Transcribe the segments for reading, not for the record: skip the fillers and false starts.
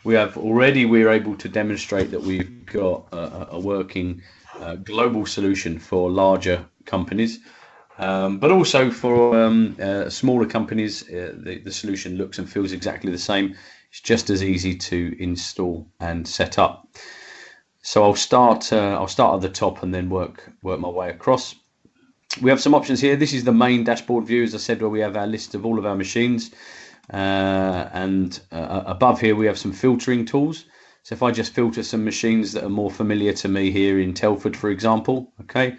we're able to demonstrate that we've got a working global solution for larger companies, but also for smaller companies. The solution looks and feels exactly the same. It's just as easy to install and set up. So I'll start at the top and then work my way across. We have some options here. This is the main dashboard view, as I said, where we have our list of all of our machines. And above here we have some filtering tools. So if I just filter some machines that are more familiar to me here in Telford, for example, okay,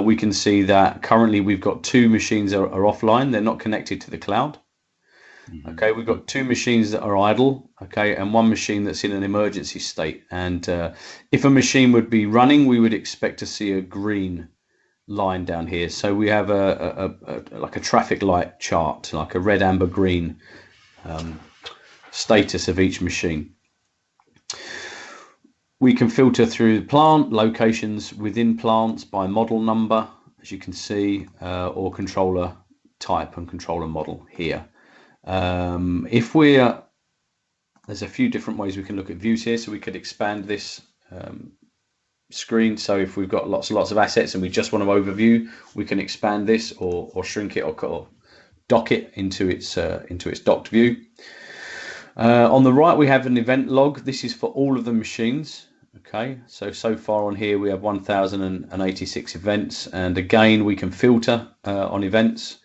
we can see that currently we've got 2 machines are offline. They're not connected to the cloud. Okay, we've got 2 machines that are idle, okay, and 1 machine that's in an emergency state. And if a machine would be running, we would expect to see a green line down here. So we have like a traffic light chart, like a red, amber, green status of each machine. We can filter through plant locations within plants by model number, as you can see, or controller type and controller model here. There's a few different ways we can look at views here. So we could expand this screen. So if we've got lots and lots of assets and we just want to overview, we can expand this or shrink it or dock it into its docked view. On the right we have an event log. This is for all of the machines. Okay, so far on here we have 1086 events, and again we can filter on events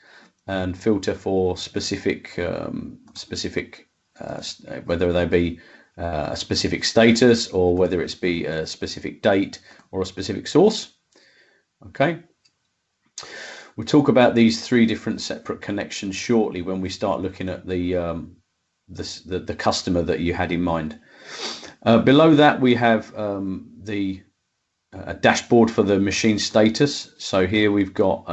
and filter for specific whether they be a specific status or whether it's be a specific date or a specific source. Okay, we'll talk about these 3 different separate connections shortly when we start looking at the customer that you had in mind. Below that we have the dashboard for the machine status. So here we've got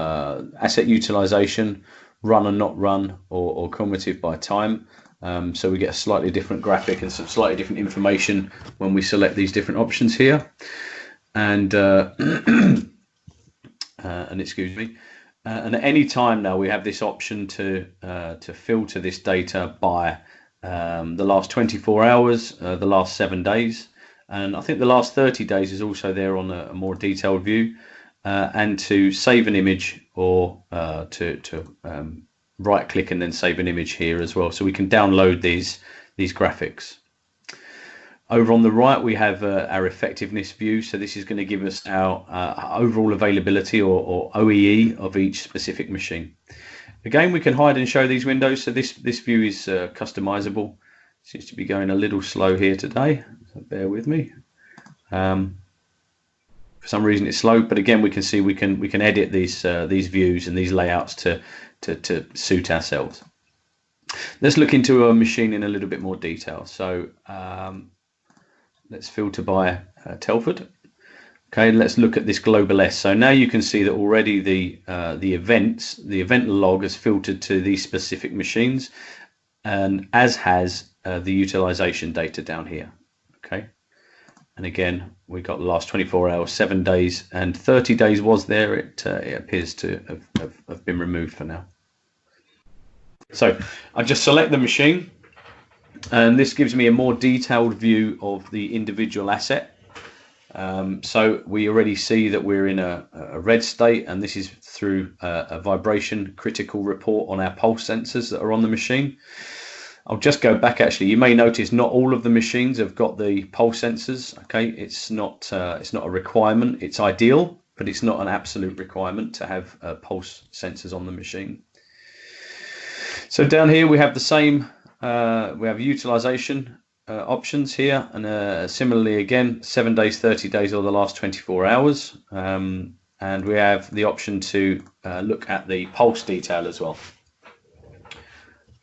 asset utilization, run and not run, or cumulative by time. So we get a slightly different graphic and some slightly different information when we select these different options here. And excuse me. And at any time now we have this option to filter this data by the last 24 hours, the last 7 days, and I think the last 30 days is also there on a more detailed view, and to save an image or to right click and then save an image here as well, so we can download these graphics. Over on the right we have our effectiveness view. So this is going to give us our overall availability or OEE of each specific machine. Again, we can hide and show these windows, so this view is customizable. Seems to be going a little slow here today, so bear with me. For some reason it's slow, but again we can see we can edit these views and these layouts to suit ourselves. Let's look into a machine in a little bit more detail. So let's filter by Telford. Okay, let's look at this global S. So now you can see that already the event log has filtered to these specific machines, and as has the utilization data down here. Okay, and again we got the last 24 hours, 7 days, and 30 days was there. It appears to have been removed for now. So I just select the machine, and this gives me a more detailed view of the individual asset. So we already see that we're in a red state, and this is through a vibration critical report on our pulse sensors that are on the machine. I'll just go back. Actually, you may notice not all of the machines have got the pulse sensors. Okay, it's not a requirement. It's ideal, but it's not an absolute requirement to have pulse sensors on the machine. So down here we have the same. We have utilization options here, and similarly again 7 days, 30 days, or the last 24 hours, and we have the option to look at the pulse detail as well.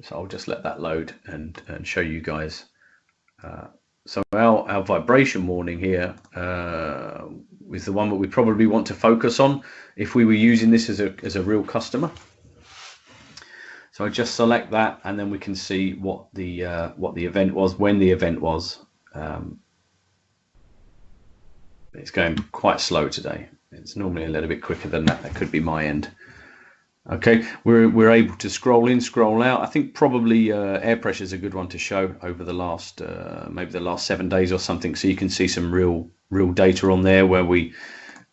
So I'll just let that load and show you guys. So our vibration warning here is the one that we probably want to focus on if we were using this as a real customer. So I just select that, and then we can see what the event was, when the event was. It's going quite slow today. It's normally a little bit quicker than that. That could be my end. Okay, we're able to scroll in, scroll out. I think probably air pressure is a good one to show over the last maybe the last 7 days or something, so you can see some real data on there where we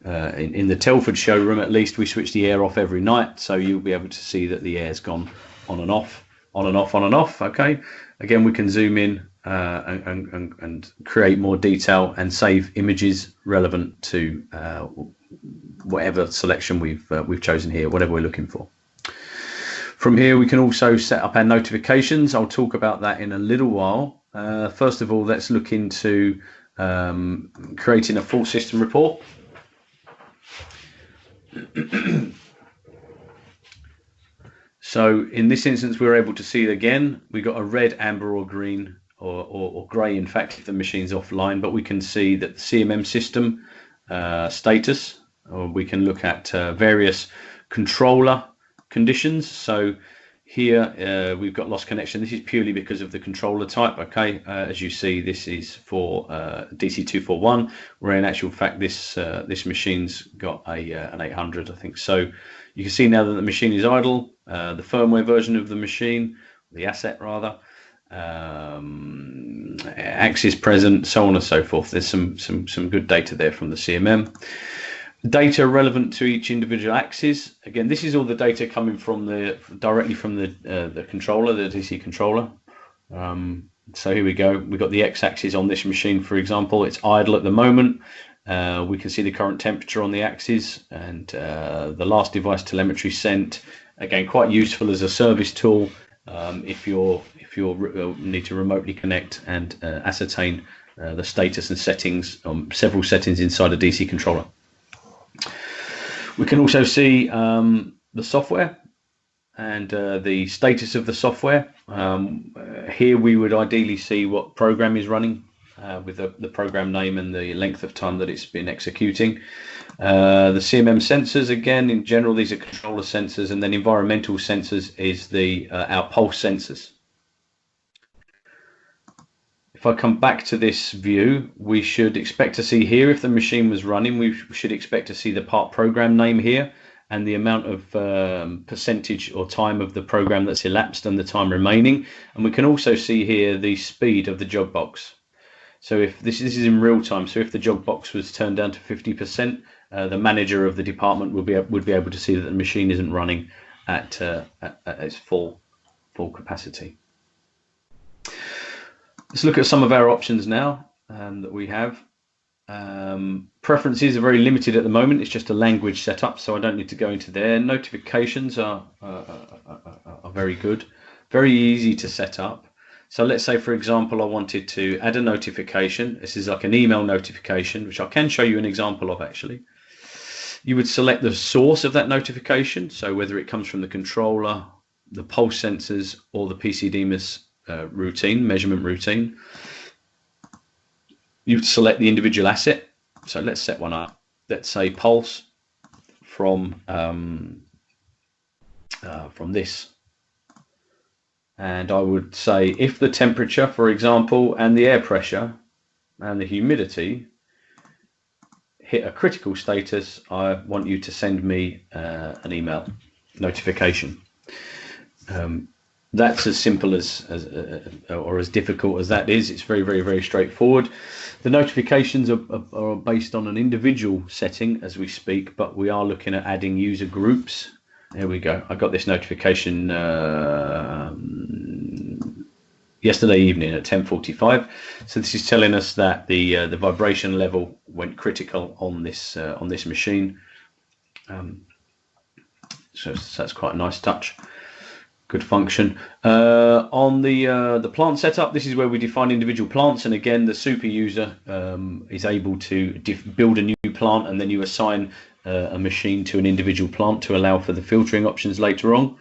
in the Telford showroom at least we switch the air off every night, so you'll be able to see that the air's gone on and off, on and off, on and off. Okay, again we can zoom in and create more detail and save images relevant to whatever selection we've chosen here, whatever we're looking for. From here we can also set up our notifications. I'll talk about that in a little while. First of all, let's look into creating a full system report. So in this instance we're able to see again we got a red, amber or green or grey in fact if the machine's offline, but we can see that the CMM system status, or we can look at various controller conditions. So here we've got lost connection. This is purely because of the controller type. Okay, as you see, this is for DC241, where in actual fact this machine's got an 800, I think. So you can see now that the machine is idle, the firmware version of the machine, the asset rather, axis present, so on and so forth. There's some good data there from the CMM. Data relevant to each individual axis. Again, this is all the data coming from directly from the controller, the DC controller. So here we go. We've got the x-axis on this machine, for example. It's idle at the moment. We can see the current temperature on the axis and the last device telemetry sent. Again, quite useful as a service tool if you need to remotely connect and ascertain the status and settings on several settings inside a DC controller. We can also see the software and the status of the software. Here we would ideally see what program is running with the program name and the length of time that it's been executing. The CMM sensors, again, in general, these are controller sensors, and then environmental sensors is our pulse sensors. If I come back to this view, we should expect to see here, if the machine was running, we should expect to see the part program name here and the amount of percentage or time of the program that's elapsed and the time remaining. And we can also see here the speed of the jog box. So if this is in real time, so if the jog box was turned down to 50%, the manager of the department would be able to see that the machine isn't running at its full capacity. Let's look at some of our options now that we have. Preferences are very limited at the moment. It's just a language setup, so I don't need to go into there. Notifications are very good, very easy to set up. So let's say, for example, I wanted to add a notification. This is like an email notification, which I can show you an example of actually. You would select the source of that notification, so whether it comes from the controller, the pulse sensors, or the PCDMIS measurement routine. You select the individual asset. So let's set one up. Let's say pulse from this, and I would say if the temperature, for example, and the air pressure and the humidity hit a critical status, I want you to send me an email notification. That's as simple as or as difficult as that is. It's very straightforward. The notifications are based on an individual setting as we speak, but we are looking at adding user groups. There we go. I got this notification yesterday evening at 10:45. So this is telling us that the vibration level went critical on this machine. So that's quite a nice touch. Good function. On the plant setup, this is where we define individual plants, and again the super user is able to build a new plant, and then you assign a machine to an individual plant to allow for the filtering options later on.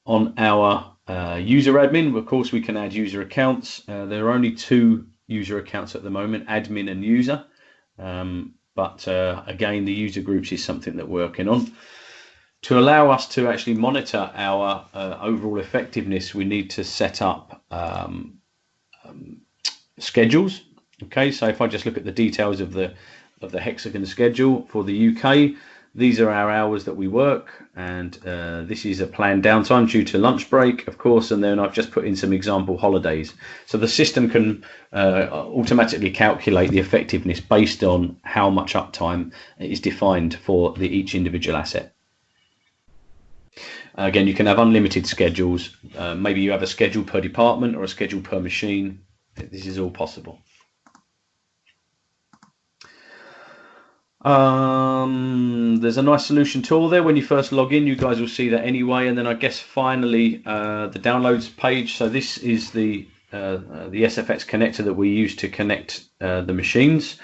On our user admin, of course, we can add user accounts. There are only 2 user accounts at the moment, admin and user, but again the user groups is something that we're working on. To allow us to actually monitor our overall effectiveness, we need to set up schedules. Okay, so if I just look at the details of the hexagon schedule for the UK, These are our hours that we work, and this is a planned downtime due to lunch break, of course, and then I've just put in some example holidays. So the system can automatically calculate the effectiveness based on how much uptime is defined for each individual asset. Again, you can have unlimited schedules. Maybe you have a schedule per department or a schedule per machine. This is all possible. There's a nice solution tool there. When you first log in, you guys will see that anyway. And then I guess finally the downloads page. So this is the SFx connector that we use to connect the machines.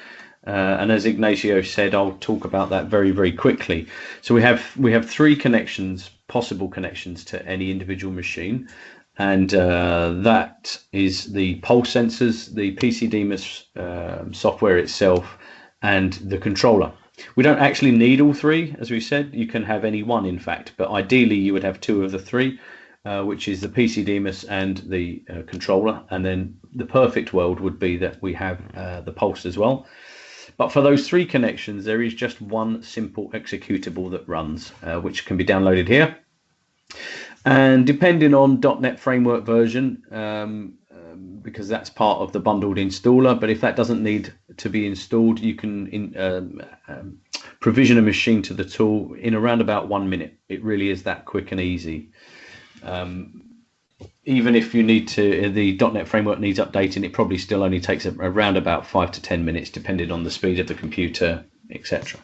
And as Ignacio said, I'll talk about that very, very quickly. So we have three connections, possible connections to any individual machine. And that is the pulse sensors, the PCDMIS software itself, and the controller. We don't actually need all three, as we said. You can have any one, in fact, but ideally you would have two of the three, which is the PCDMIS and the controller. And then the perfect world would be that we have the pulse as well. But for those three connections, there is just one simple executable that runs, which can be downloaded here. And depending on .NET Framework version, because that's part of the bundled installer, but if that doesn't need to be installed, you can provision a machine to the tool in around about 1 minute. It really is that quick and easy. Even if you need to, the .NET Framework needs updating, it probably still only takes around about 5 to 10 minutes, depending on the speed of the computer, etc.